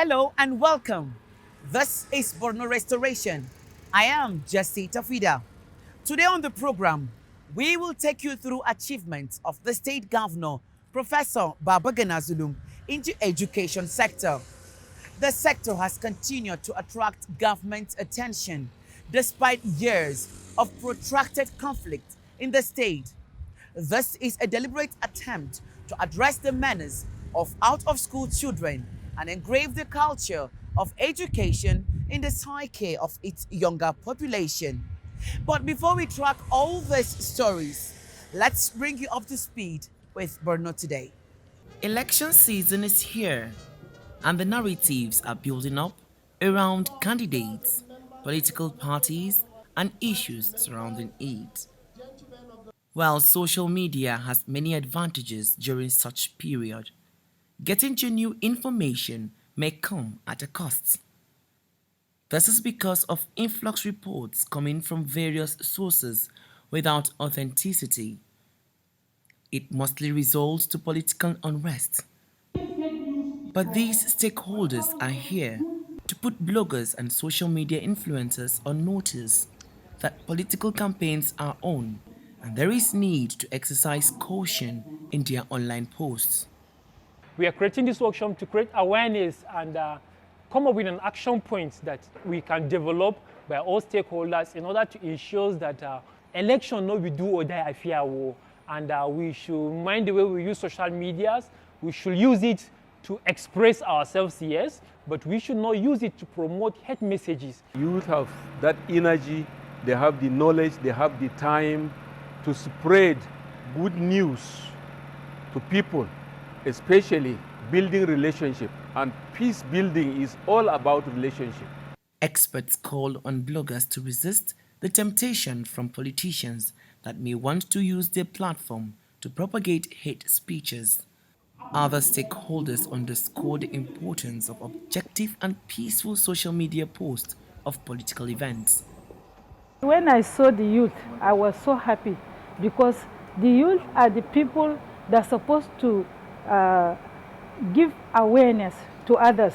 Hello and welcome. This is Borno Restoration. I am Jesse Tafida. Today on the program, we will take you through achievements of the state governor, Professor Babagana Zulum, in the education sector. The sector has continued to attract government attention despite years of protracted conflict in the state. This is a deliberate attempt to address the menace of out-of-school children and engrave the culture of education in the psyche of its younger population. But before we track all these stories, let's bring you up to speed with Borno today. Election season is here, and the narratives are building up around candidates, political parties, and issues surrounding it. While social media has many advantages during such period, getting to new information may come at a cost. This is because of influx reports coming from various sources without authenticity. It mostly results to political unrest. But these stakeholders are here to put bloggers and social media influencers on notice that political campaigns are on and there is need to exercise caution in their online posts. We are creating this workshop to create awareness and come up with an action point that we can develop by all stakeholders in order to ensure that election no be do or die affair war. And we should mind the way we use social medias. We should use it to express ourselves, yes, but we should not use it to promote hate messages. Youth have that energy, they have the knowledge, they have the time to spread good news to people, especially building relationship. And peace building is all about relationship. Experts call on bloggers to resist the temptation from politicians that may want to use their platform to propagate hate speeches. Other stakeholders underscore the importance of objective and peaceful social media posts of political events. When I saw the youth, I was so happy because the youth are the people that are supposed to give awareness to others.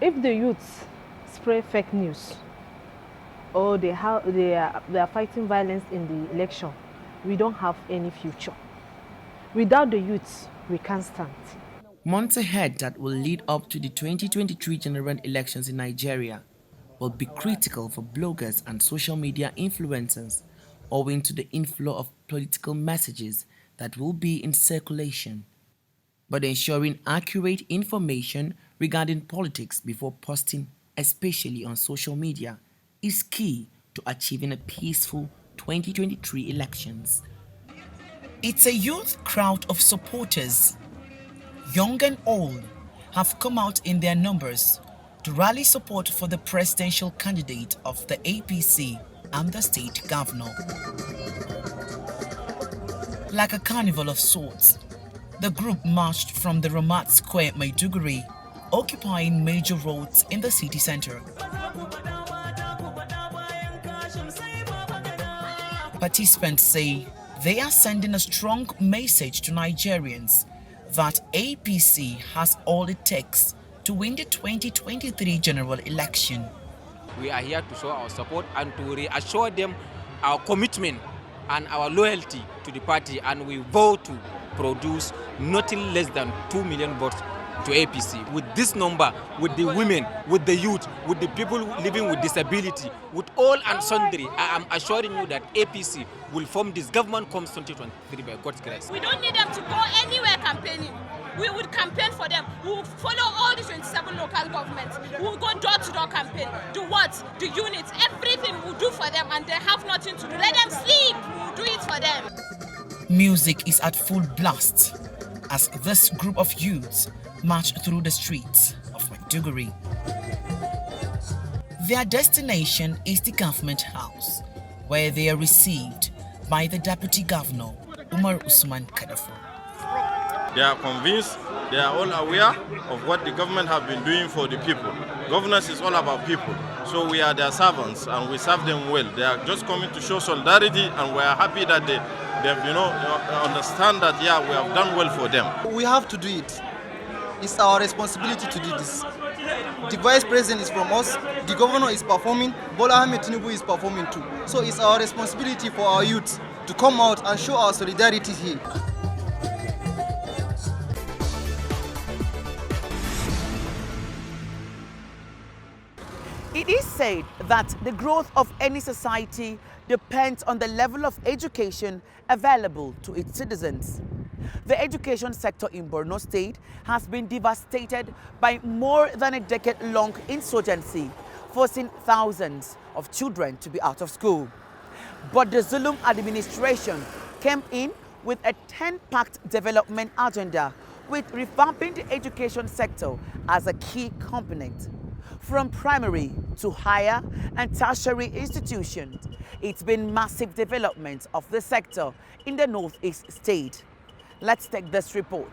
If the youths spread fake news or they are fighting violence in the election, we don't have any future. Without the youths, we can't stand. Months ahead that will lead up to the 2023 general elections in Nigeria will be critical for bloggers and social media influencers owing to the inflow of political messages that will be in circulation. But ensuring accurate information regarding politics before posting, especially on social media, is key to achieving a peaceful 2023 elections. It's a youth crowd of supporters, young and old, have come out in their numbers to rally support for the presidential candidate of the APC and the state governor. Like a carnival of sorts, the group marched from the Ramat Square, Maiduguri, occupying major roads in the city center. Participants say they are sending a strong message to Nigerians that APC has all it takes to win the 2023 general election. We are here to show our support and to reassure them our commitment and our loyalty to the party, and we vow to produce nothing less than 2 million votes to APC. With this number, with the women, with the youth, with the people living with disability, with all and sundry, I am assuring you that APC will form this government comes 2023 by God's grace. We don't need them to go anywhere campaigning. We would campaign for them. We will follow all the 27 local governments. We will go door-to-door campaign. Do what? Do units. Everything we'll do for them, and they have nothing to do. Let them sleep. We'll do it for them. Music is at full blast as this group of youths march through the streets of Maiduguri. Their destination is the government house, where they are received by the Deputy Governor, Umar Usman Kadafo. They are convinced, they are all aware of what the government have been doing for the people. Governance is all about people. So we are their servants and we serve them well. They are just coming to show solidarity, and we are happy that they understand that, yeah, we have done well for them. We have to do it. It's our responsibility to do this. the vice president is from us, the governor is performing, Bola Ahmed Tinubu is performing too. So it's our responsibility for our youth to come out and show our solidarity here. It is said that the growth of any society depends on the level of education available to its citizens. The education sector in Borno State has been devastated by more than a decade-long insurgency, forcing thousands of children to be out of school. But the Zulum administration came in with a 10-packed development agenda, with revamping the education sector as a key component. From primary to higher and tertiary institutions, it's been massive development of the sector in the Northeast state. Let's take this report.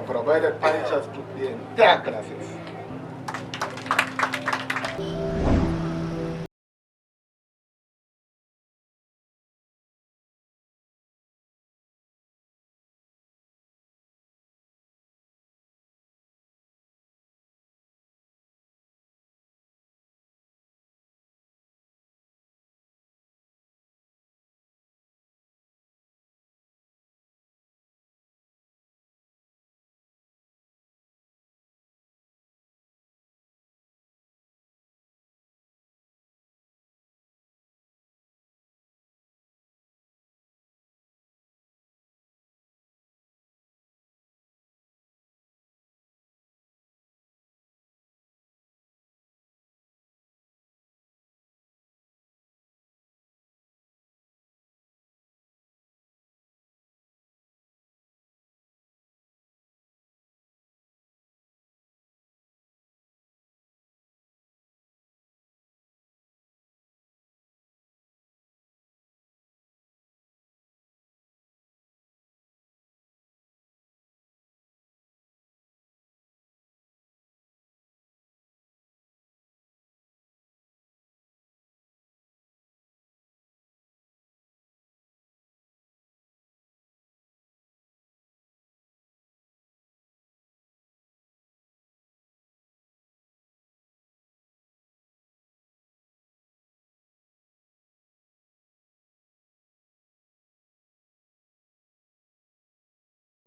Provided punchers to the entire classes.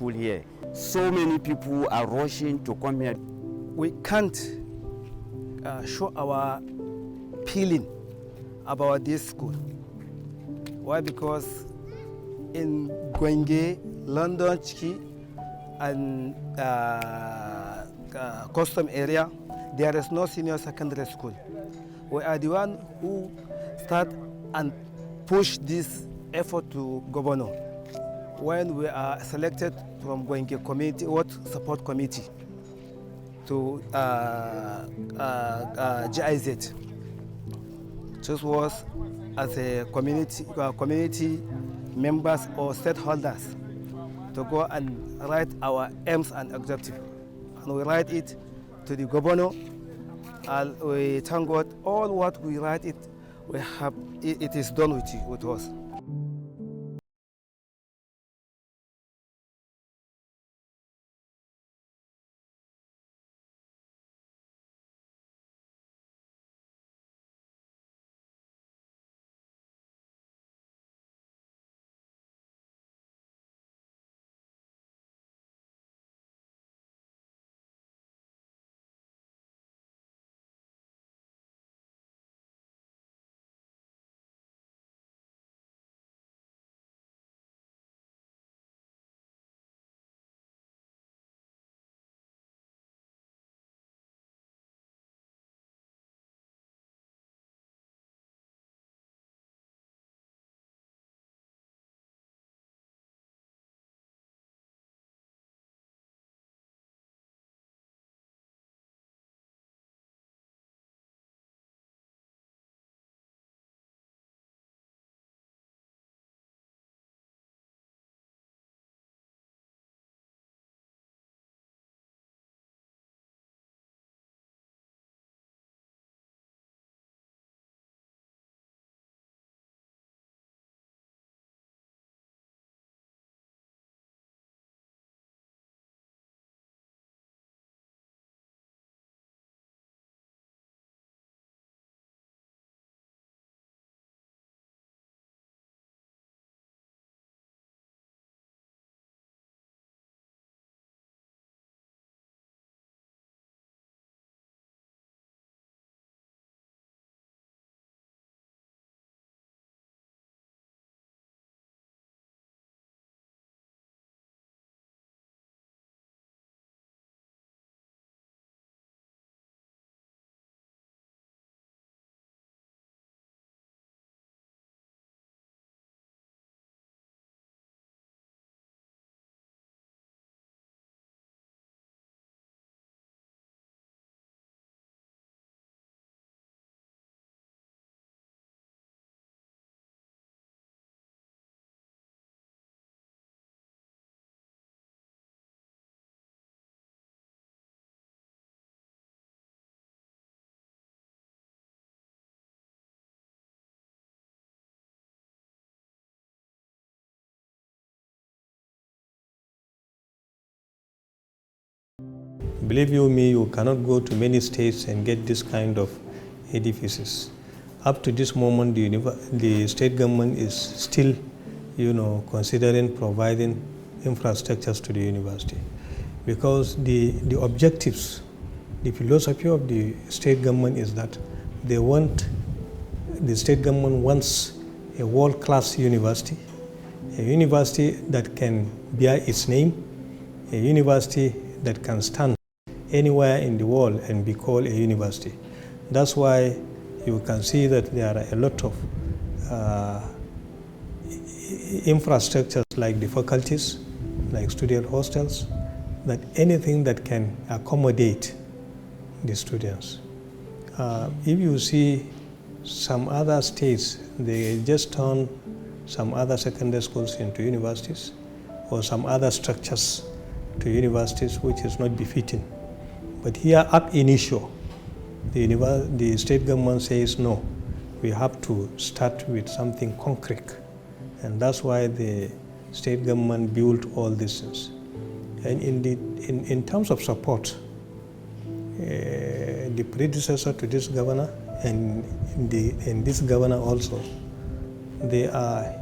Here. So many people are rushing to come here. We can't show our feeling about this school. Why? Because in Gwenge, London, Chiki, and custom area, there is no senior secondary school. We are the one who start and push this effort to governor when we are selected from Gwenge community, what support committee to GIZ. This was as a community members or stakeholders to go and write our aims and objectives. And we write it to the governor, and we thank God all what we write it, we have, it is done with us. Believe you me, you cannot go to many states and get this kind of edifices. Up to this moment, the state government is still, considering providing infrastructures to the university, because the objectives, the philosophy of the state government is that the state government wants a world-class university, a university that can bear its name, a university that can stand anywhere in the world and be called a university. That's why you can see that there are a lot of infrastructures like the faculties, like student hostels, that anything that can accommodate the students. If you see some other states, they just turn some other secondary schools into universities, or some other structures to universities, which is not befitting. But here, ab initio, the state government says no, we have to start with something concrete. And that's why the state government built all these things. And in terms of support, the predecessor to this governor and this governor also, they are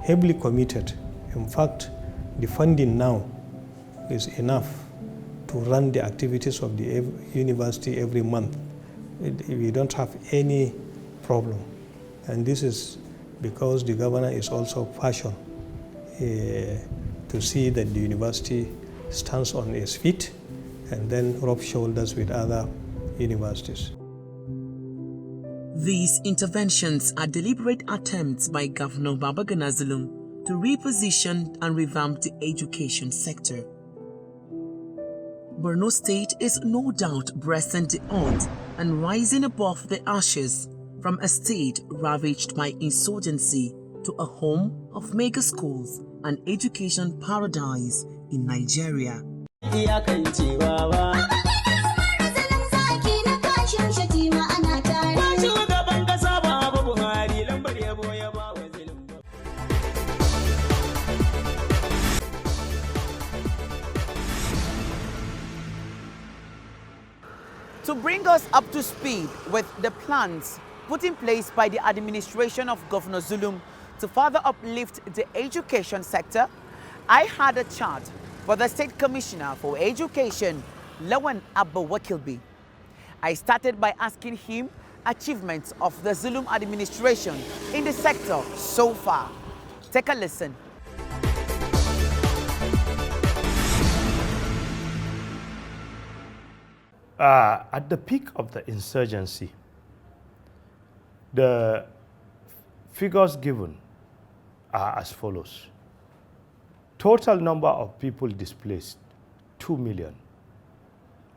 heavily committed. In fact, the funding now is enough to run the activities of the university every month. We don't have any problem. And this is because the governor is also passionate to see that the university stands on its feet and then rub shoulders with other universities. These interventions are deliberate attempts by Governor Babagana Zulum to reposition and revamp the education sector. Borno State is no doubt breasting the odds and rising above the ashes from a state ravaged by insurgency to a home of mega schools and education paradise in Nigeria. To bring us up to speed with the plans put in place by the administration of Governor Zulum to further uplift the education sector, I had a chat with the State Commissioner for Education, Lawan Abba Wakilbi. I started by asking him achievements of the Zulum administration in the sector so far. Take a listen. At the peak of the insurgency, the figures given are as follows. Total number of people displaced, 2 million.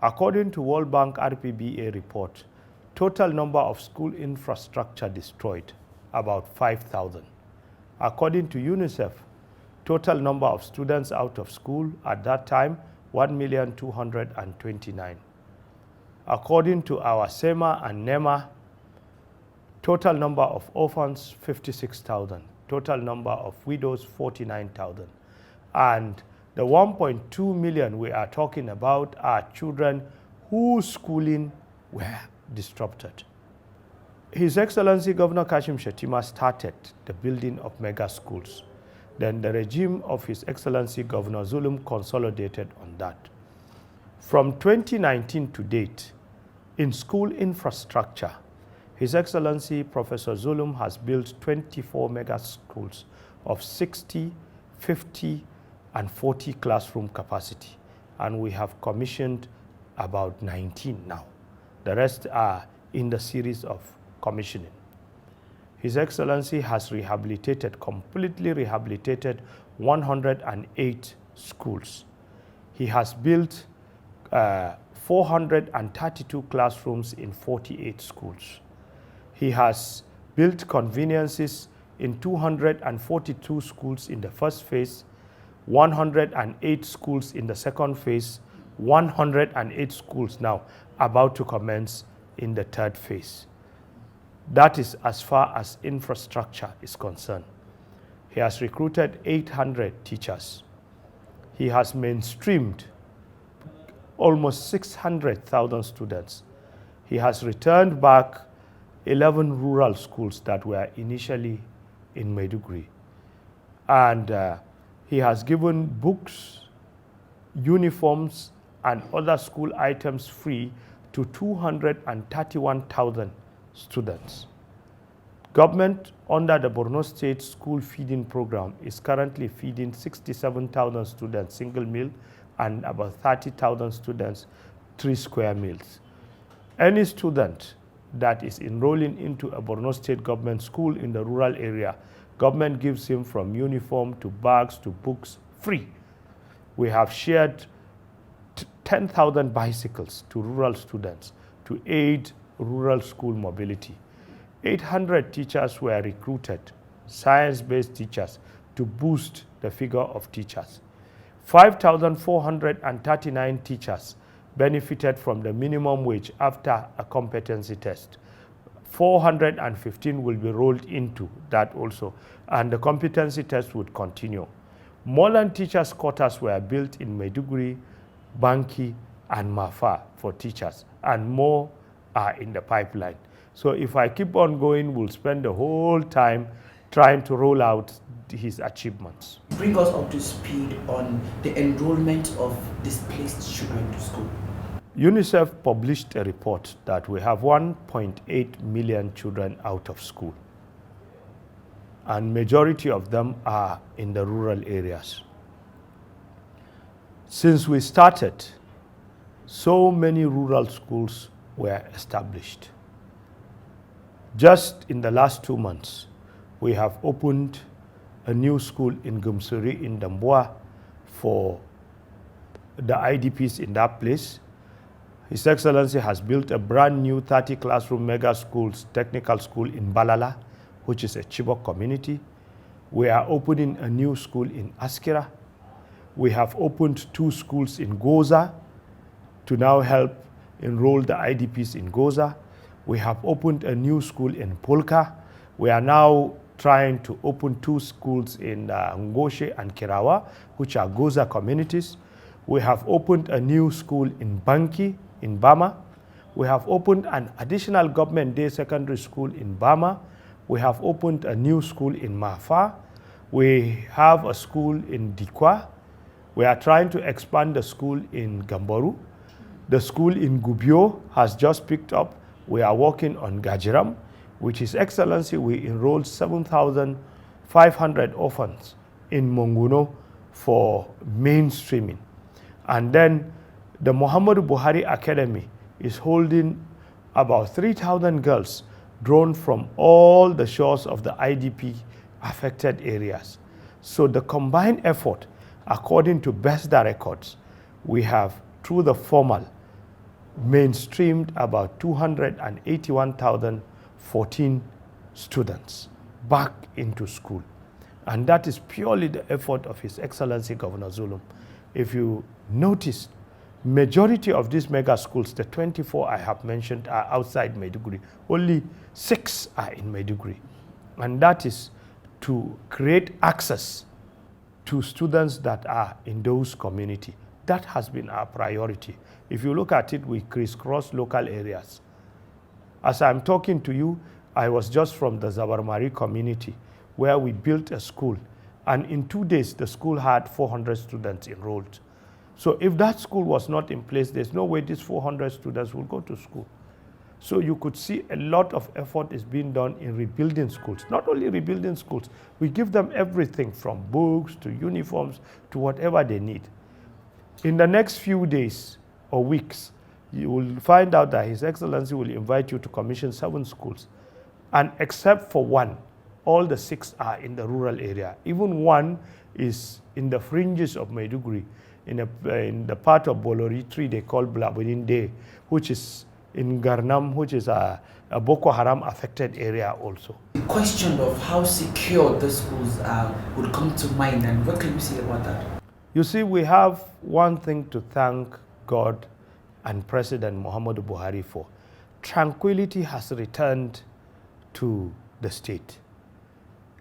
According to World Bank RPBA report, total number of school infrastructure destroyed, about 5,000. According to UNICEF, total number of students out of school at that time, 1,229,000. According to our SEMA and NEMA, total number of orphans, 56,000. Total number of widows, 49,000. And the 1.2 million we are talking about are children whose schooling were disrupted. His Excellency Governor Kashim Shettima started the building of mega schools. Then the regime of His Excellency Governor Zulum consolidated on that. From 2019 to date, in school infrastructure, His Excellency Professor Zulum has built 24 mega schools of 60, 50, and 40 classroom capacity. And we have commissioned about 19 now. The rest are in the series of commissioning. His Excellency has completely rehabilitated 108 schools. He has built 432 classrooms in 48 schools. He has built conveniences in 242 schools in the first phase, 108 schools in the second phase, 108 schools now about to commence in the third phase. That is as far as infrastructure is concerned. He has recruited 800 teachers. He has mainstreamed almost 600,000 students. He has returned back 11 rural schools that were initially in Maiduguri. And he has given books, uniforms, and other school items free to 231,000 students. Government under the Borno State School Feeding Program is currently feeding 67,000 students single meal and about 30,000 students 3 square meals. Any student that is enrolling into a Borno State government school in the rural area, government gives him from uniform to bags to books free. We have shared 10,000 bicycles to rural students to aid rural school mobility. 800 teachers were recruited, science-based teachers, to boost the figure of teachers. 5,439 teachers benefited from the minimum wage after a competency test. 415 will be rolled into that also, and the competency test would continue. Modern teachers' quarters were built in Maiduguri, Banki, and Mafa for teachers, and more are in the pipeline. So if I keep on going, we'll spend the whole time trying to roll out his achievements. Bring us up to speed on the enrollment of displaced children to school. UNICEF published a report that we have 1.8 million children out of school, and majority of them are in the rural areas. Since we started, so many rural schools were established. Just in the last 2 months, we have opened a new school in Gumsuri in Damboa for the IDPs in that place. His Excellency has built a brand new 30 classroom mega schools, technical school in Balala, which is a Chibok community. We are opening a new school in Askira. We have opened 2 schools in Goza to now help enroll the IDPs in Goza. We have opened a new school in Polka. We are now trying to open 2 schools in Ngoshe and Kirawa, which are Goza communities. We have opened a new school in Banki, in Bama. We have opened an additional government day secondary school in Bama. We have opened a new school in Mafa. We have a school in Dikwa. We are trying to expand the school in Gamboru. The school in Gubio has just picked up. We are working on Gajiram, which His Excellency, we enrolled 7,500 orphans in Monguno for mainstreaming. And then the Muhammadu Buhari Academy is holding about 3,000 girls drawn from all the shores of the IDP affected areas. So the combined effort, according to BESDA records, we have, through the formal, mainstreamed about 281,014 students back into school. And that is purely the effort of His Excellency Governor Zulum. If you notice, majority of these mega schools, the 24 I have mentioned, are outside Maiduguri. Only 6 are in Maiduguri. And that is to create access to students that are in those communities. That has been our priority. If you look at it, we crisscross local areas. As I'm talking to you, I was just from the Zabarmari community where we built a school. And in 2 days, the school had 400 students enrolled. So if that school was not in place, there's no way these 400 students will go to school. So you could see a lot of effort is being done in rebuilding schools. Not only rebuilding schools, we give them everything from books to uniforms to whatever they need. In the next few days or weeks, you will find out that His Excellency will invite you to commission 7 schools. And except for one, all the 6 are in the rural area. Even one is in the fringes of Maiduguri, in the part of Boloritri they call Blabuninde, which is in Garnam, which is a Boko Haram affected area also. The question of how secure the schools are would come to mind, and what can you say about that? You see, we have one thing to thank God and President Muhammadu Buhari for. Tranquility has returned to the state.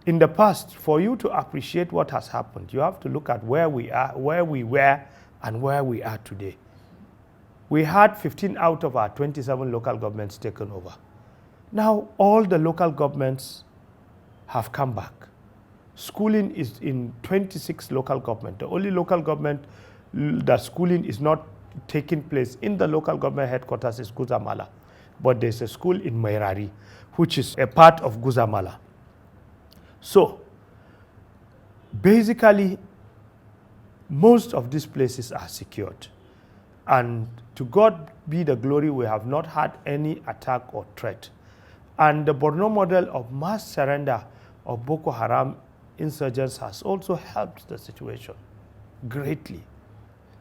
In the past, for you to appreciate what has happened, you have to look at where we are, where we were, and where we are today. We had 15 out of our 27 local governments taken over. Now, all the local governments have come back. Schooling is in 26 local governments. The only local government that schooling is not taking place in the local government headquarters is Guzamala. But there's a school in Mairari, which is a part of Guzamala. So, basically, most of these places are secured. And to God be the glory, we have not had any attack or threat. And the Borno model of mass surrender of Boko Haram insurgents has also helped the situation greatly.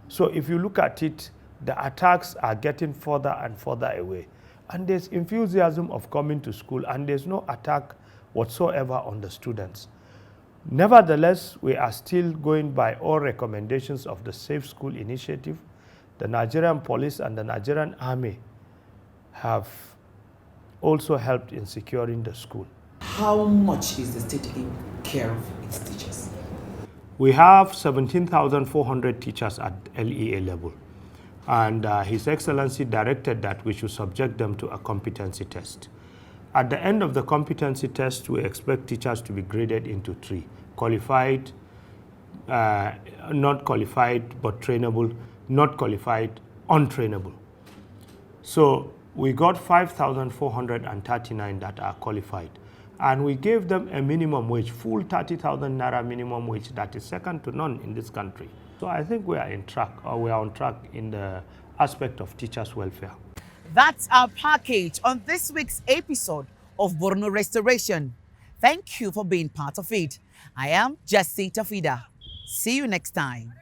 So if you look at it, the attacks are getting further and further away. And there's enthusiasm of coming to school, and there's no attack whatsoever on the students. Nevertheless, we are still going by all recommendations of the Safe School Initiative. The Nigerian police and the Nigerian army have also helped in securing the school. How much is the state taking care of its teachers? We have 17,400 teachers at LEA level. And His Excellency directed that we should subject them to a competency test. At the end of the competency test, we expect teachers to be graded into 3: qualified, not qualified but trainable, not qualified, untrainable. So we got 5,439 that are qualified. And we gave them a minimum wage, full 30,000 naira minimum wage that is second to none in this country. So I think we are on track in the aspect of teachers' welfare. That's our package on this week's episode of Borno Restoration. Thank you for being part of it. I am Jesse Tafida. See you next time.